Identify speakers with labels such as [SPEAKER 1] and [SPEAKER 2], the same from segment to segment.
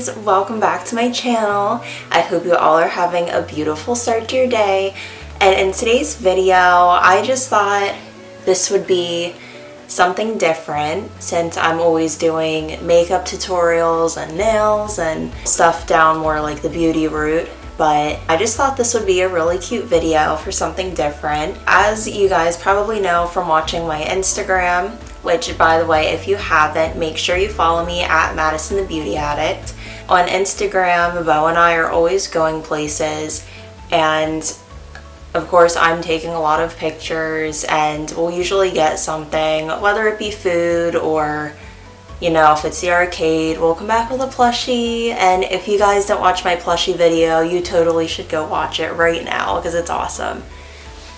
[SPEAKER 1] guys, welcome back to my channel. I hope you all are having a beautiful start to your day. And in today's video, I just thought this would be something different since I'm always doing makeup tutorials and nails and stuff down more like the beauty route. But I just thought this would be a really cute video for something different. As you guys probably know from watching my Instagram, which by the way, if you haven't, make sure you follow me at Madison the Beauty Addict. On Instagram, Beau and I are always going places, and of course I'm taking a lot of pictures, and we'll usually get something, whether it be food or, you know, if it's the arcade, we'll come back with a plushie. And if you guys don't watch my plushie video, you totally should go watch it right now because it's awesome.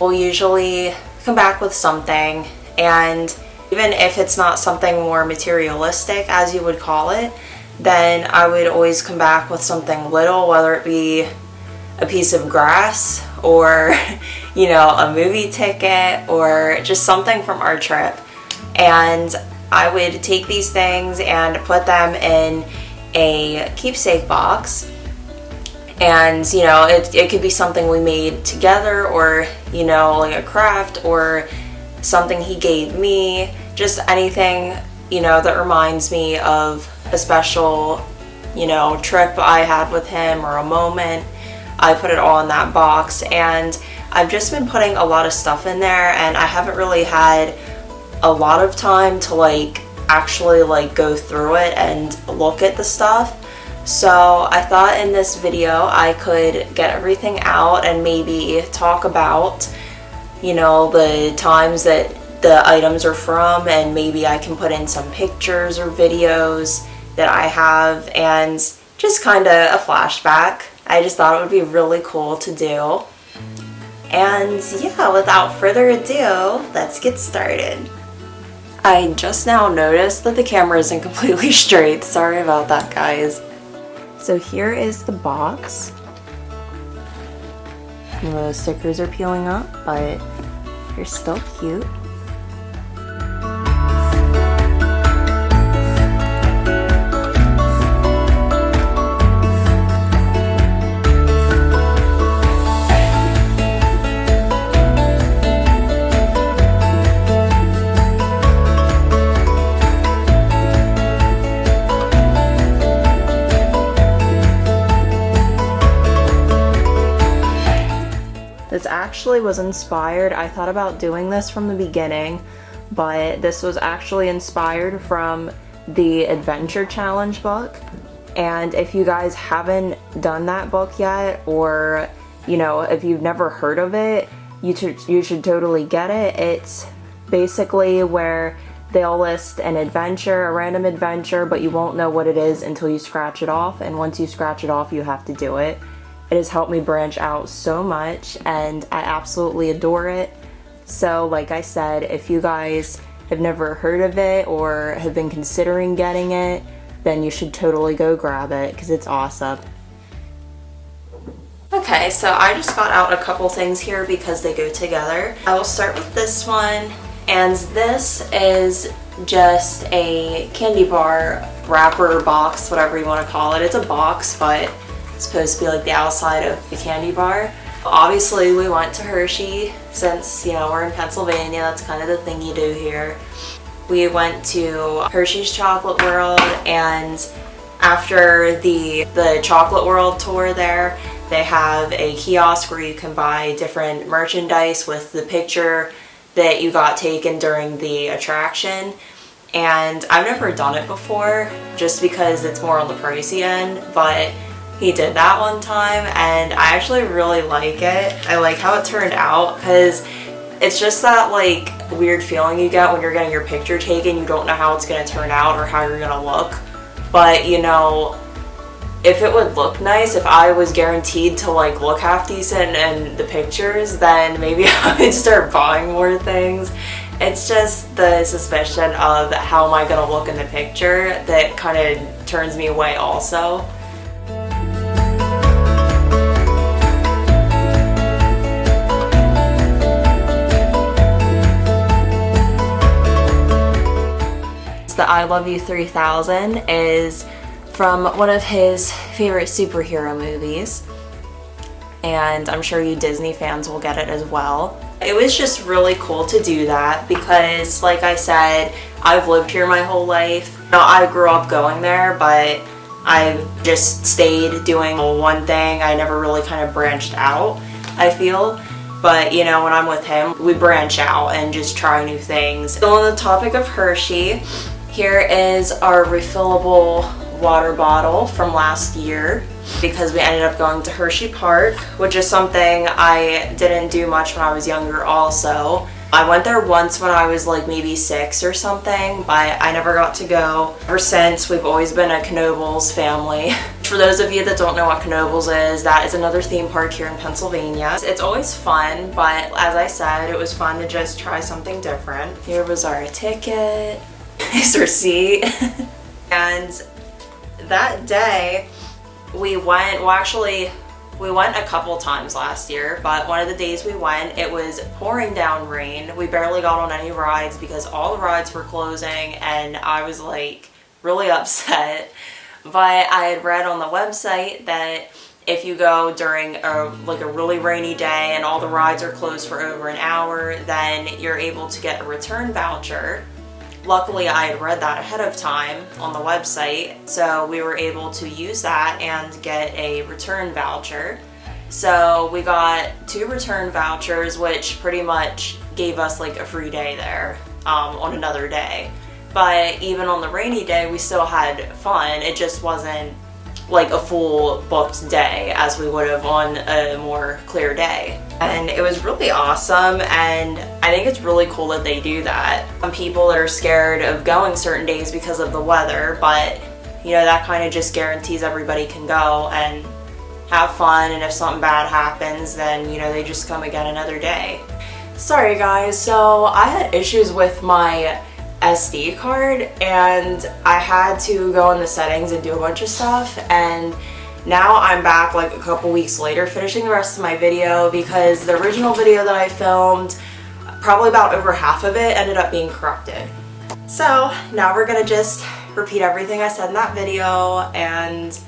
[SPEAKER 1] We'll usually come back with something, and even if it's not something more materialistic, as you would call it, then I would always come back with something little, whether it be a piece of grass or, you know, a movie ticket or just something from our trip. And I would take these things and put them in a keepsake box. And, you know, it could be something we made together, or, you know, like a craft or something he gave me. Just anything, you know, that reminds me of a special, you know, trip I had with him or a moment. I put it all in that box, and I've just been putting a lot of stuff in there, and I haven't really had a lot of time to like actually like go through it and look at the stuff. So I thought in this video I could get everything out and maybe talk about, you know, the times that the items are from, and maybe I can put in some pictures or videos that I have, and just kind of a flashback. I just thought it would be really cool to do. And yeah, without further ado, let's get started. I just now noticed that the camera isn't completely straight. Sorry about that, guys. So here is the box. The stickers are peeling up, but they're still cute. This actually was inspired, I thought about doing this from the beginning, but this was actually inspired from the Adventure Challenge book. And if you guys haven't done that book yet, or, you know, if you've never heard of it, you should totally get it. It's basically where they'll list an adventure, a random adventure, but you won't know what it is until you scratch it off, and once you scratch it off, you have to do it. It has helped me branch out so much, and I absolutely adore it. So like I said, if you guys have never heard of it or have been considering getting it, then you should totally go grab it because it's awesome. Okay, so I just got out a couple things here because they go together. I will start with this one, and this is just a candy bar wrapper box, whatever you want to call it. It's a box, but supposed to be like the outside of the candy bar. Obviously we went to Hershey since, you know, we're in Pennsylvania. That's kind of the thing you do here. We went to Hershey's Chocolate World, and after the Chocolate World tour there, they have a kiosk where you can buy different merchandise with the picture that you got taken during the attraction. And I've never done it before just because it's more on the pricey end, but he did that one time, and I actually really like it. I like how it turned out because it's just that like weird feeling you get when you're getting your picture taken. You don't know how it's going to turn out or how you're going to look, but you know, if it would look nice, if I was guaranteed to like look half decent in the pictures, then maybe I would start buying more things. It's just the suspicion of how am I going to look in the picture that kind of turns me away also. The I Love You 3000 is from one of his favorite superhero movies. And I'm sure you Disney fans will get it as well. It was just really cool to do that because, like I said, I've lived here my whole life. You know, I grew up going there, but I just stayed doing one thing. I never really kind of branched out, I feel. But, you know, when I'm with him, we branch out and just try new things. So on the topic of Hershey, here is our refillable water bottle from last year because we ended up going to Hershey Park, which is something I didn't do much when I was younger also. I went there once when I was like maybe 6 or something, but I never got to go. Ever since, we've always been a Knoebels family. For those of you that don't know what Knoebels is, that is another theme park here in Pennsylvania. It's always fun, but as I said, it was fun to just try something different. Here was our ticket, his receipt, and that day we went, we went a couple times last year, but one of the days we went, it was pouring down rain. We barely got on any rides because all the rides were closing, and I was like really upset. But I had read on the website that if you go during a really rainy day and all the rides are closed for over an hour, then you're able to get a return voucher. Luckily, I had read that ahead of time on the website, so we were able to use that and get a return voucher. So we got 2 return vouchers, which pretty much gave us like a free day there on another day. But even on the rainy day, we still had fun. It just wasn't like a full booked day as we would have on a more clear day. And it was really awesome, and I think it's really cool that they do that. Some people that are scared of going certain days because of the weather, but you know, that kind of just guarantees everybody can go and have fun, and if something bad happens, then you know, they just come again another day. Sorry guys, so I had issues with my SD card and I had to go in the settings and do a bunch of stuff, and now I'm back like a couple weeks later finishing the rest of my video because the original video that I filmed, probably about over half of it ended up being corrupted. So now we're gonna just repeat everything I said in that video, and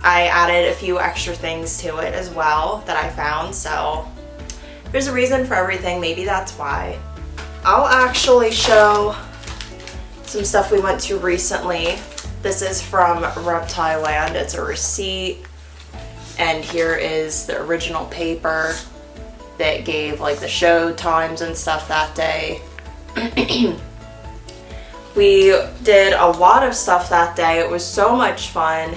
[SPEAKER 1] I added a few extra things to it as well that I found, so there's a reason for everything, maybe that's why. I'll actually show some stuff we went to recently. This is from Reptile Land. It's a receipt, and here is the original paper that gave like the show times and stuff that day. We did a lot of stuff that day. It was so much fun,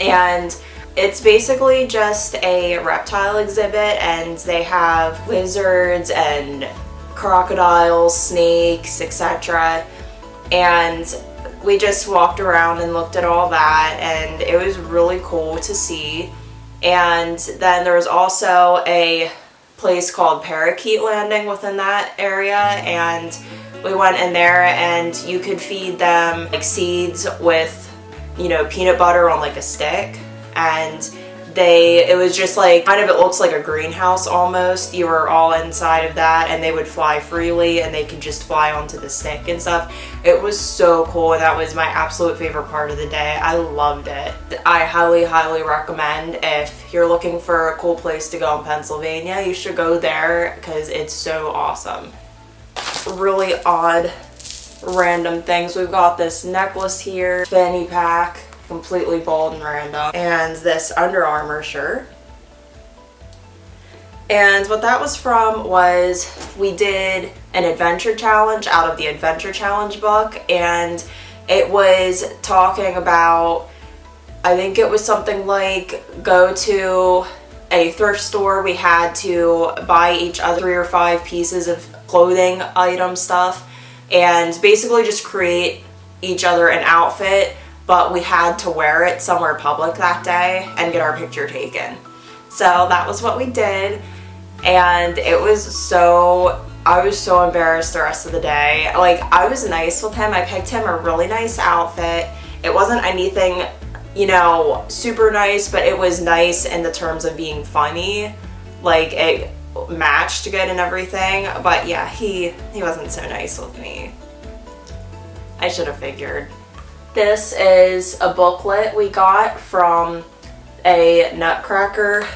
[SPEAKER 1] and it's basically just a reptile exhibit, and they have lizards and crocodiles, snakes, etc. And we just walked around and looked at all that, and it was really cool to see. And then there was also a place called Parakeet Landing within that area, and we went in there and you could feed them like seeds with, you know, peanut butter on like a stick, and it was just like, kind of, it looks like a greenhouse almost. You were all inside of that, and they would fly freely, and they could just fly onto the stick and stuff. It was so cool, and that was my absolute favorite part of the day. I loved it. I highly, highly recommend, if you're looking for a cool place to go in Pennsylvania, you should go there because it's so awesome. Really odd, random things. We've got this necklace here, fanny pack, completely bald and random, and this Under Armour shirt. And what that was from was, we did an adventure challenge out of the Adventure Challenge book, and it was talking about, I think it was something like, go to a thrift store, we had to buy each other 3 or 5 pieces of clothing item stuff, and basically just create each other an outfit, but we had to wear it somewhere public that day and get our picture taken. So that was what we did, and it was so, I was so embarrassed the rest of the day. Like, I was nice with him. I picked him a really nice outfit. It wasn't anything, you know, super nice, but it was nice in the terms of being funny. Like, it matched good and everything, but yeah, he wasn't so nice with me. I should have figured. This is a booklet we got from a Nutcracker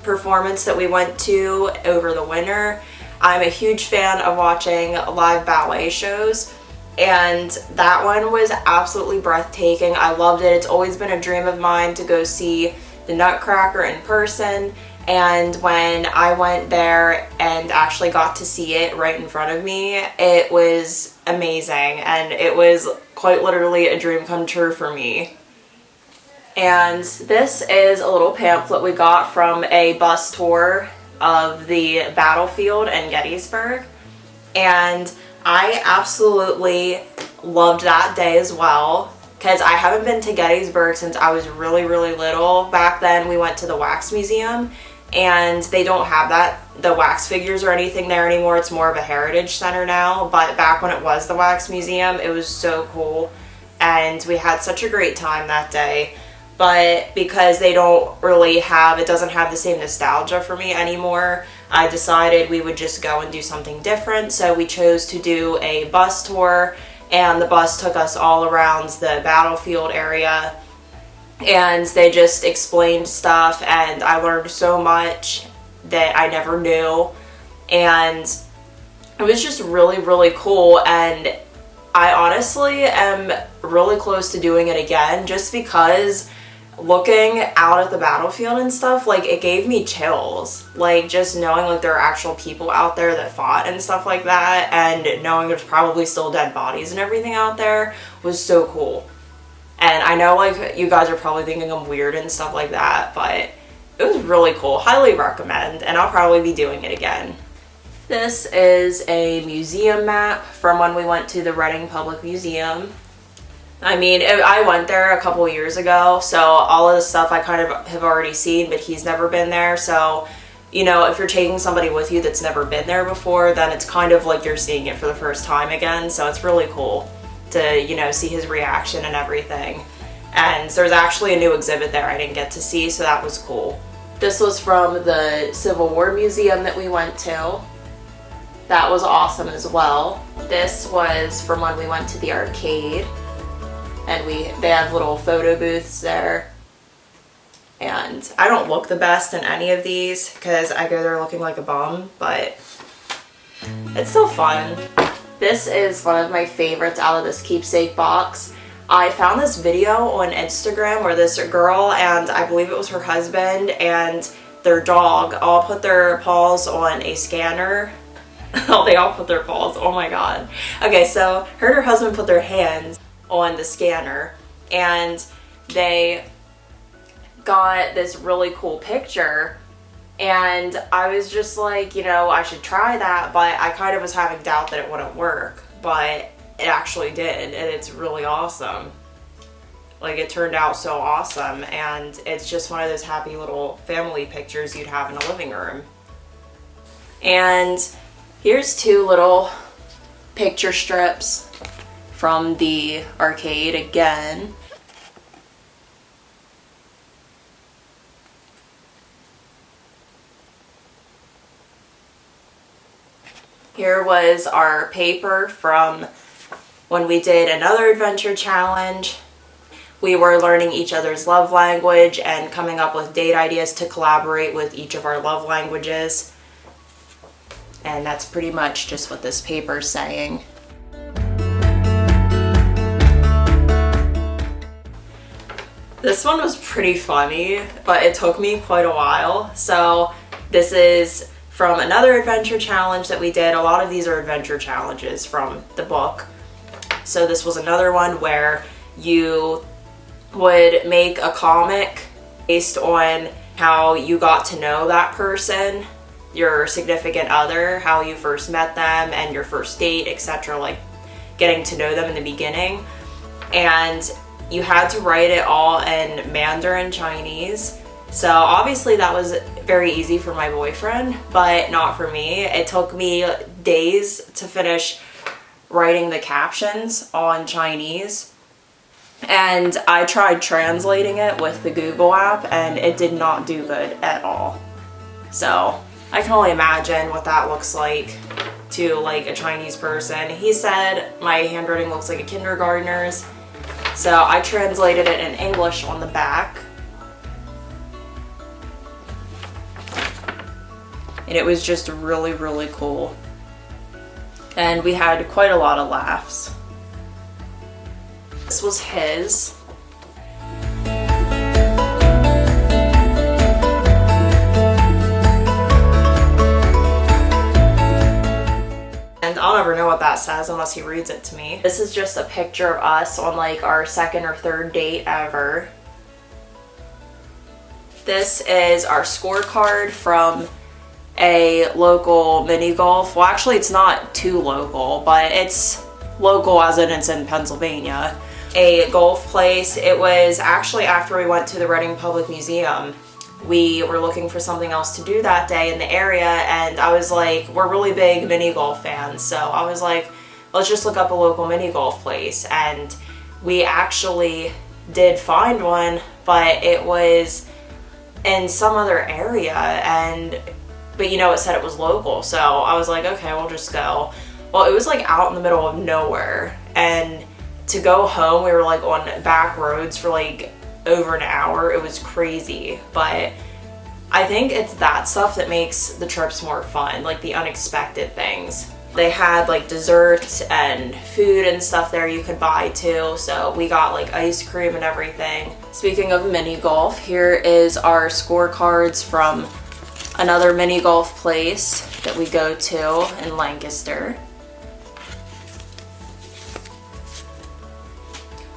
[SPEAKER 1] performance that we went to over the winter. I'm a huge fan of watching live ballet shows, and that one was absolutely breathtaking. I loved it. It's always been a dream of mine to go see the Nutcracker in person, and when I went there and actually got to see it right in front of me, it was amazing, and it was quite literally a dream come true for me. And this is a little pamphlet we got from a bus tour of the battlefield in Gettysburg, and I absolutely loved that day as well, because I haven't been to Gettysburg since I was really little. Back then we went to the wax museum, and they don't have the wax figures or anything there anymore. It's more of a heritage center now, but back when it was the wax museum, it was so cool, and we had such a great time that day. But because they don't really have, it doesn't have the same nostalgia for me anymore, I decided we would just go and do something different. So we chose to do a bus tour, and the bus took us all around the battlefield area, and they just explained stuff, and I learned so much that I never knew, and it was just really cool. And I honestly am really close to doing it again, just because looking out at the battlefield and stuff, like, it gave me chills. Like, just knowing, like, there are actual people out there that fought and stuff like that, and knowing there's probably still dead bodies and everything out there was so cool. And I know, like, you guys are probably thinking I'm weird and stuff like that, but it was really cool. Highly recommend, and I'll probably be doing it again. This is a museum map from when we went to the Reading Public Museum. I mean, I went there a couple years ago, so all of the stuff I kind of have already seen, but he's never been there. So, you know, if you're taking somebody with you that's never been there before, then it's kind of like you're seeing it for the first time again. So it's really cool to, you know, see his reaction and everything. And there's actually a new exhibit there I didn't get to see, so that was cool. This was from the Civil War Museum that we went to. That was awesome as well. This was from when we went to the arcade. And they have little photo booths there. And I don't look the best in any of these because I go there looking like a bum, but it's still fun. This is one of my favorites out of this keepsake box. I found this video on Instagram where this girl, and I believe it was her husband and their dog, all put their paws on a scanner. Oh, they all put their paws, oh my god. Okay, so her and her husband put their hands on the scanner, and they got this really cool picture, and I was just like, you know, I should try that, but I kind of was having doubt that it wouldn't work, but it actually did, and it's really awesome. Like, it turned out so awesome, and it's just one of those happy little family pictures you'd have in a living room. And here's two little picture strips from the arcade again. Here was our paper from when we did another adventure challenge. We were learning each other's love language and coming up with date ideas to collaborate with each of our love languages. And that's pretty much just what this paper's saying. This one was pretty funny, but it took me quite a while. So this is from another adventure challenge that we did. A lot of these are adventure challenges from the book. So this was another one where you would make a comic based on how you got to know that person, your significant other, how you first met them and your first date, etc., like getting to know them in the beginning. And you had to write it all in Mandarin Chinese. So obviously that was very easy for my boyfriend, but not for me. It took me days to finish writing the captions all in Chinese. And I tried translating it with the Google app, and it did not do good at all. So I can only imagine what that looks like to like a Chinese person. He said my handwriting looks like a kindergartner's. So I translated it in English on the back. And it was just really, really cool. And we had quite a lot of laughs. This was his. And I'll never know what that says unless he reads it to me. This is just a picture of us on like our second or third date ever. This is our scorecard from a local mini golf. Well, actually it's not too local, but it's local as in it's in Pennsylvania. A golf place. It was actually after we went to the Reading Public Museum. We were looking for something else to do that day in the area, and I was like, we're really big mini golf fans, so I was like, let's just look up a local mini golf place. And we actually did find one, but it was in some other area, but you know, it said it was local, so I was like, okay, we'll just go. Well, it was like out in the middle of nowhere, and to go home, we were like on back roads for like over an hour. It was crazy, but I think it's that stuff that makes the trips more fun, like the unexpected things. They had like desserts and food and stuff there you could buy too, so we got like ice cream and everything. Speaking of mini golf, here is our scorecards from another mini golf place that we go to in Lancaster.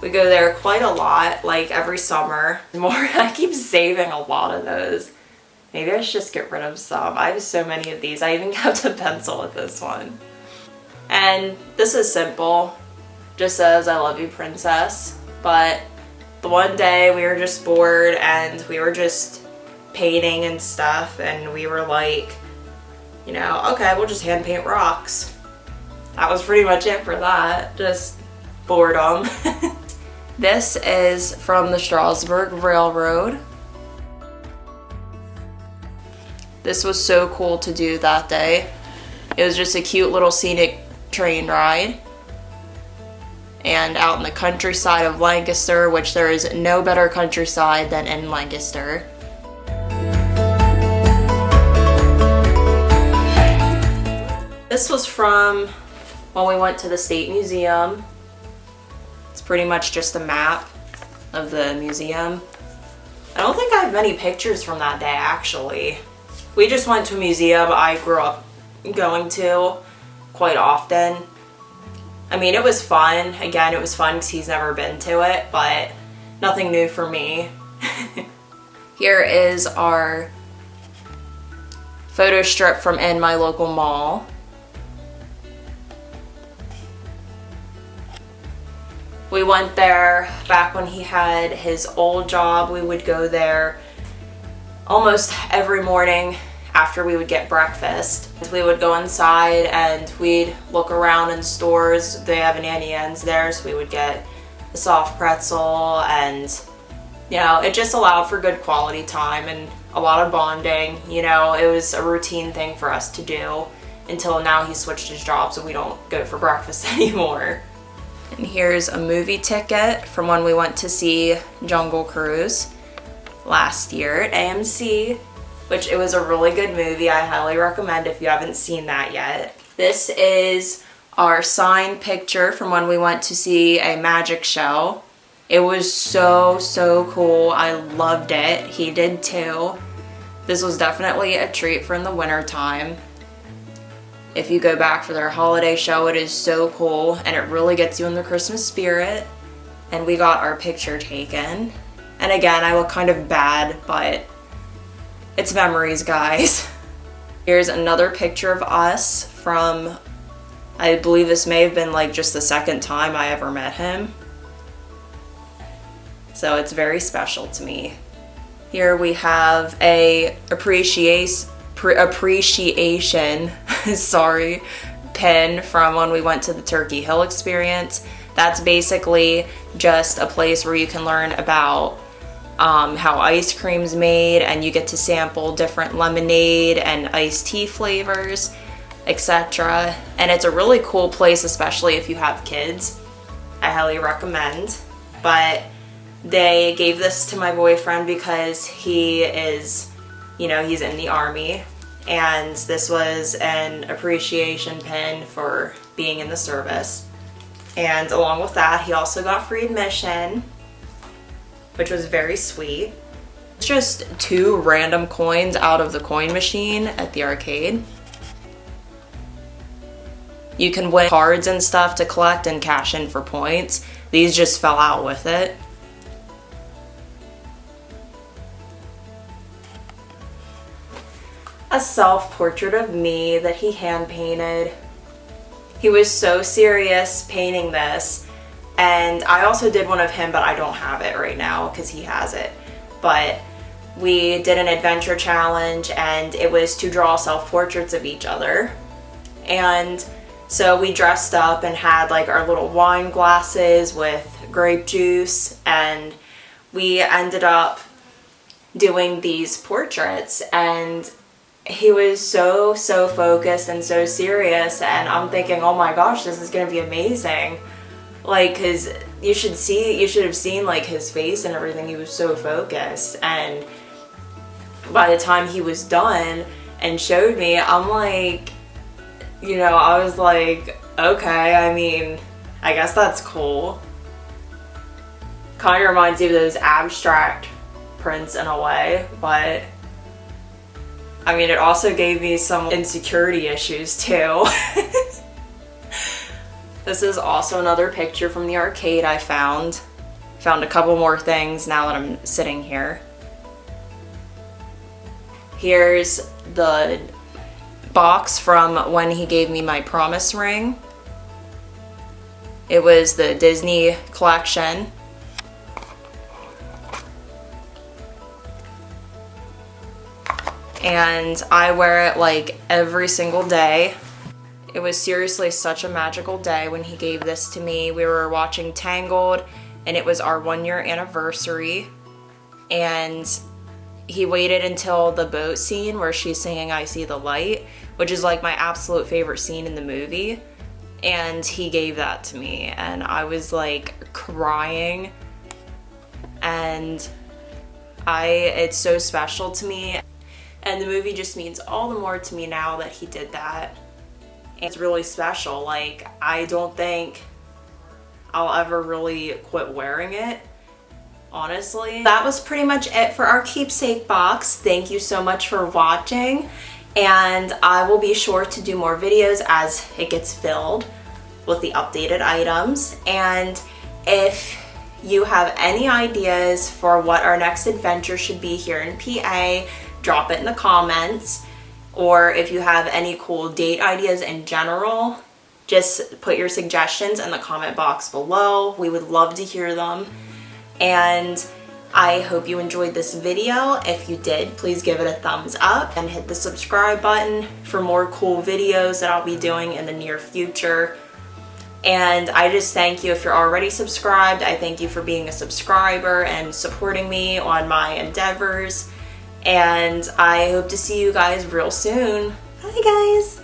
[SPEAKER 1] We go there quite a lot, like every summer. I keep saving a lot of those. Maybe I should just get rid of some. I have so many of these. I even kept a pencil with this one. And this is simple. Just says, I love you, princess. But the one day we were just bored and we were just painting and stuff, and we were like, you know, okay, we'll just hand paint rocks. That was pretty much it for that. Just boredom. This is from the Strasburg Railroad. This was so cool to do that day. It was just a cute little scenic train ride. And out in the countryside of Lancaster, which there is no better countryside than in Lancaster. This was from when we went to the State Museum. It's pretty much just a map of the museum. I don't think I have many pictures from that day, actually. We just went to a museum I grew up going to quite often. I mean, it was fun. Again, it was fun because he's never been to it, but nothing new for me. Here is our photo strip from in my local mall. We went there back when he had his old job. We would go there almost every morning after we would get breakfast. We would go inside and we'd look around in stores. They have an Auntie Anne's there, so we would get a soft pretzel, and you know, it just allowed for good quality time and a lot of bonding. You know, it was a routine thing for us to do until now he switched his job, so we don't go for breakfast anymore. And here's a movie ticket from when we went to see Jungle Cruise last year at AMC, which it was a really good movie. I highly recommend if you haven't seen that yet. This is our signed picture from when we went to see a magic show. It was so, so cool. I loved it. He did too. This was definitely a treat for in the winter time. If you go back for their holiday show, it is so cool and it really gets you in the Christmas spirit. And we got our picture taken. And again, I look kind of bad, but it's memories, guys. Here's another picture of us from, I believe this may have been like just the second time I ever met him. So it's very special to me. Here we have a appreciation sorry, pin from when we went to the Turkey Hill experience. That's basically just a place where you can learn about how ice cream's made, and you get to sample different lemonade and iced tea flavors, etc. And it's a really cool place, especially if you have kids. I highly recommend. but they gave this to my boyfriend because he is, you know, he's in the Army, and this was an appreciation pin for being in the service. And along with that, he also got free admission, which was very sweet. It's just 2 random coins out of the coin machine at the arcade. You can win cards and stuff to collect and cash in for points. These just fell out with it. A self-portrait of me that he hand-painted. He was so serious painting this, and I also did one of him, but I don't have it right now because he has it. But we did an adventure challenge, and it was to draw self-portraits of each other. And so we dressed up and had like our little wine glasses with grape juice, and we ended up doing these portraits, and he was so focused and so serious, and I'm thinking, oh my gosh, this is gonna be amazing. Like, cause you should have seen like his face and everything. He was so focused, and by the time he was done and showed me, I'm like, you know, I was like, okay, I mean, I guess that's cool. Kind of reminds me of those abstract prints in a way, but I mean, it also gave me some insecurity issues too. This is also another picture from the arcade I found. Found a couple more things now that I'm sitting here. Here's the box from when he gave me my promise ring. It was the Disney collection. And I wear it like every single day. It was seriously such a magical day when he gave this to me. We were watching Tangled, and it was our 1-year anniversary, and he waited until the boat scene where she's singing I See the Light, which is like my absolute favorite scene in the movie, and he gave that to me, and I was like crying, and it's so special to me. And the movie just means all the more to me now that he did that. It's really special. Like, I don't think I'll ever really quit wearing it, honestly. That was pretty much it for our keepsake box. Thank you so much for watching, and I will be sure to do more videos as it gets filled with the updated items. And if you have any ideas for what our next adventure should be here in PA, drop it in the comments. Or if you have any cool date ideas in general, just put your suggestions in the comment box below. We would love to hear them. And I hope you enjoyed this video. If you did, please give it a thumbs up and hit the subscribe button for more cool videos that I'll be doing in the near future. And I just thank you if you're already subscribed. I thank you for being a subscriber and supporting me on my endeavors. And I hope to see you guys real soon. Bye guys!